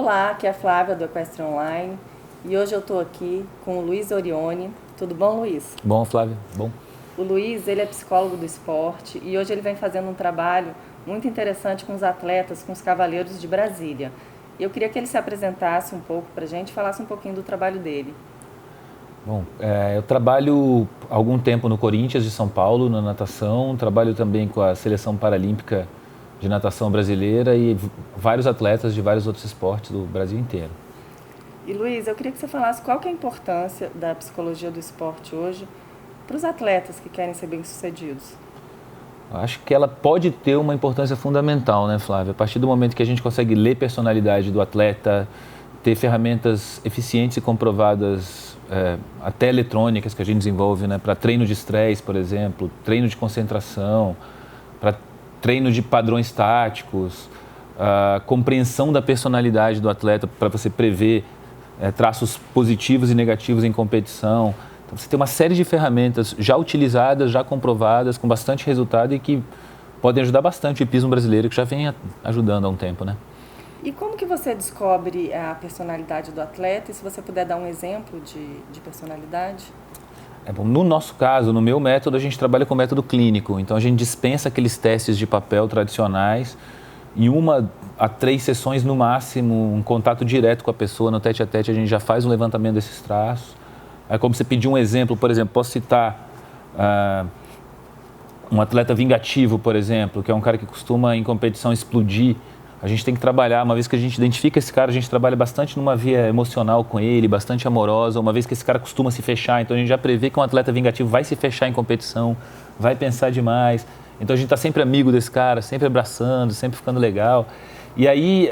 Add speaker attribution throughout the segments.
Speaker 1: Olá, aqui é a Flávia do Equestre Online e hoje eu estou aqui com o Luiz Orione. Tudo bom, Luiz?
Speaker 2: Bom, Flávio, bom.
Speaker 1: O Luiz, ele é psicólogo do esporte e hoje ele vem fazendo um trabalho muito interessante com os atletas, com os cavaleiros de Brasília. E eu queria que ele se apresentasse um pouco para a gente, falasse um pouquinho do trabalho dele.
Speaker 2: Bom, eu trabalho há algum tempo no Corinthians de São Paulo, na natação, trabalho também com a Seleção Paralímpica de Natação Brasileira e vários atletas de vários outros esportes do Brasil inteiro.
Speaker 1: E Luiz, eu queria que você falasse qual que é a importância da psicologia do esporte hoje para os atletas que querem ser bem-sucedidos.
Speaker 2: Acho que ela pode ter uma importância fundamental, né, Flávia? A partir do momento que a gente consegue ler personalidade do atleta, ter ferramentas eficientes e comprovadas, até eletrônicas que a gente desenvolve, né, para treino de estresse, por exemplo, treino de concentração, para treino de padrões táticos, a compreensão da personalidade do atleta para você prever traços positivos e negativos em competição. Então, você tem uma série de ferramentas já utilizadas, já comprovadas, com bastante resultado e que podem ajudar bastante o hipismo brasileiro, que já vem ajudando há um tempo, né?
Speaker 1: E como que você descobre a personalidade do atleta? E se você puder dar um exemplo de personalidade?
Speaker 2: Bom, no nosso caso, no meu método, a gente trabalha com método clínico. Então, a gente dispensa aqueles testes de papel tradicionais. Em 1 a 3 sessões, no máximo, um contato direto com a pessoa, no tete-a-tete, a gente já faz um levantamento desses traços. Aí, como você pediu um exemplo, por exemplo, posso citar um atleta vingativo, por exemplo, que é um cara que costuma, em competição, explodir. A gente tem que trabalhar, uma vez que a gente identifica esse cara, a gente trabalha bastante numa via emocional com ele, bastante amorosa, uma vez que esse cara costuma se fechar, então a gente já prevê que um atleta vingativo vai se fechar em competição, vai pensar demais. Então a gente está sempre amigo desse cara, sempre abraçando, sempre ficando legal. E aí,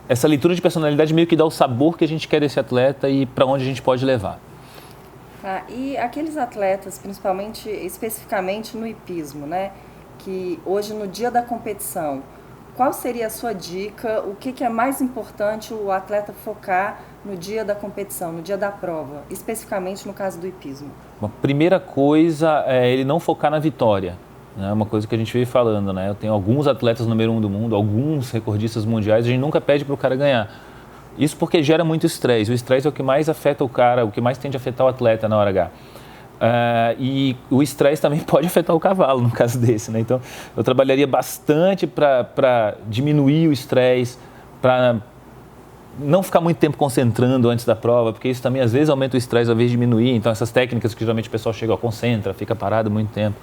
Speaker 2: essa leitura de personalidade meio que dá o sabor que a gente quer desse atleta e para onde a gente pode levar.
Speaker 1: E aqueles atletas, principalmente, especificamente no hipismo, né? Que hoje, no dia da competição, qual seria a sua dica? O que é mais importante o atleta focar no dia da competição, no dia da prova, especificamente no caso do hipismo?
Speaker 2: A primeira coisa é ele não focar na vitória. É uma coisa que a gente veio falando, né? Eu tenho alguns atletas número 1 do mundo, alguns recordistas mundiais, a gente nunca pede para o cara ganhar. Isso porque gera muito estresse. O estresse é o que mais afeta o cara, o que mais tende a afetar o atleta na hora H. E o estresse também pode afetar o cavalo, no caso desse, né? Então, eu trabalharia bastante para diminuir o estresse, para não ficar muito tempo concentrando antes da prova, porque isso também às vezes aumenta o estresse ao invés de diminuir. Então, essas técnicas que geralmente o pessoal chega, concentra, fica parado muito tempo,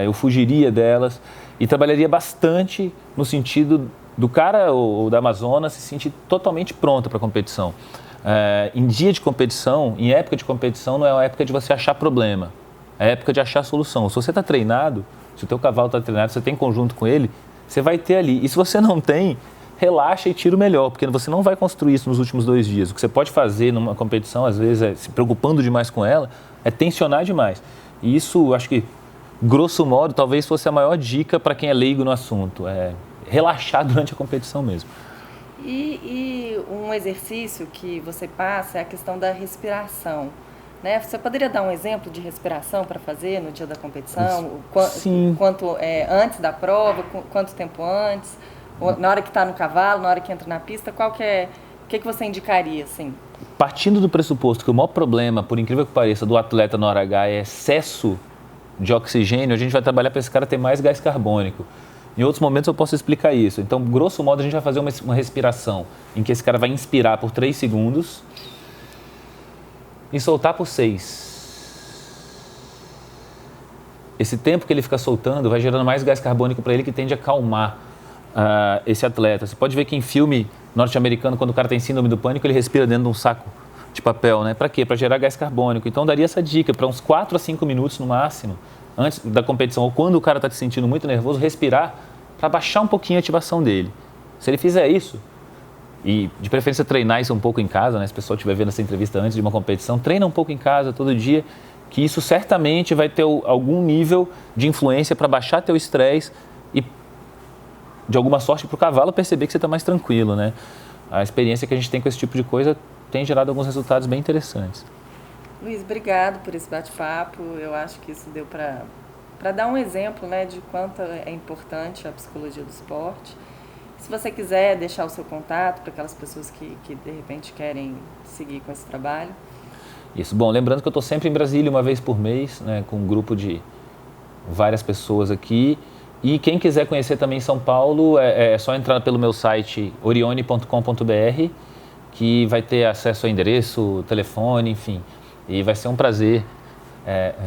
Speaker 2: eu fugiria delas e trabalharia bastante no sentido do cara ou da Amazona se sentir totalmente pronta para a competição. Em dia de competição, em época de competição, não é a época de você achar problema, é a época de achar solução. Se você está treinado, se o teu cavalo está treinado, você tem conjunto com ele, você vai ter ali. E se você não tem, relaxa e tira o melhor, porque você não vai construir isso nos últimos 2 dias. O que você pode fazer numa competição, às vezes, se preocupando demais com ela, é tensionar demais. E isso, acho que, grosso modo, talvez fosse a maior dica para quem é leigo no assunto, é relaxar durante a competição mesmo.
Speaker 1: E um exercício que você passa é a questão da respiração, né? Você poderia dar um exemplo de respiração para fazer no dia da competição?
Speaker 2: Sim.
Speaker 1: Quanto antes da prova, quanto tempo antes, na hora que está no cavalo, na hora que entra na pista, o que você indicaria, assim?
Speaker 2: Partindo do pressuposto que o maior problema, por incrível que pareça, do atleta na hora H é excesso de oxigênio, a gente vai trabalhar para esse cara ter mais gás carbônico. Em outros momentos eu posso explicar isso. Então, grosso modo, a gente vai fazer uma respiração em que esse cara vai inspirar por 3 segundos e soltar por 6. Esse tempo que ele fica soltando vai gerando mais gás carbônico para ele, que tende a acalmar esse atleta. Você pode ver que em filme norte-americano, quando o cara tem síndrome do pânico, ele respira dentro de um saco de papel, né? Para quê? Para gerar gás carbônico. Então, daria essa dica para uns 4 a 5 minutos no máximo, antes da competição, ou quando o cara está se sentindo muito nervoso, respirar para baixar um pouquinho a ativação dele. Se ele fizer isso, e de preferência treinar isso um pouco em casa, né? Se o pessoal estiver vendo essa entrevista antes de uma competição, treina um pouco em casa todo dia, que isso certamente vai ter algum nível de influência para baixar teu estresse e, de alguma sorte, para o cavalo perceber que você está mais tranquilo, né? A experiência que a gente tem com esse tipo de coisa tem gerado alguns resultados bem interessantes.
Speaker 1: Luiz, obrigado por esse bate-papo. Eu acho que isso deu para dar um exemplo, né, de quanto é importante a psicologia do esporte. Se você quiser deixar o seu contato para aquelas pessoas que de repente querem seguir com esse trabalho.
Speaker 2: Isso. Bom, lembrando que eu estou sempre em Brasília uma vez por mês, né, com um grupo de várias pessoas aqui. E quem quiser conhecer também São Paulo, é só entrar pelo meu site orione.com.br, que vai ter acesso ao endereço, telefone, enfim. E vai ser um prazer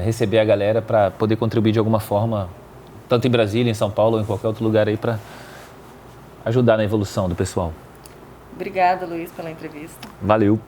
Speaker 2: receber a galera para poder contribuir de alguma forma, tanto em Brasília, em São Paulo ou em qualquer outro lugar aí, para ajudar na evolução do pessoal.
Speaker 1: Obrigada, Luiz, pela entrevista.
Speaker 2: Valeu!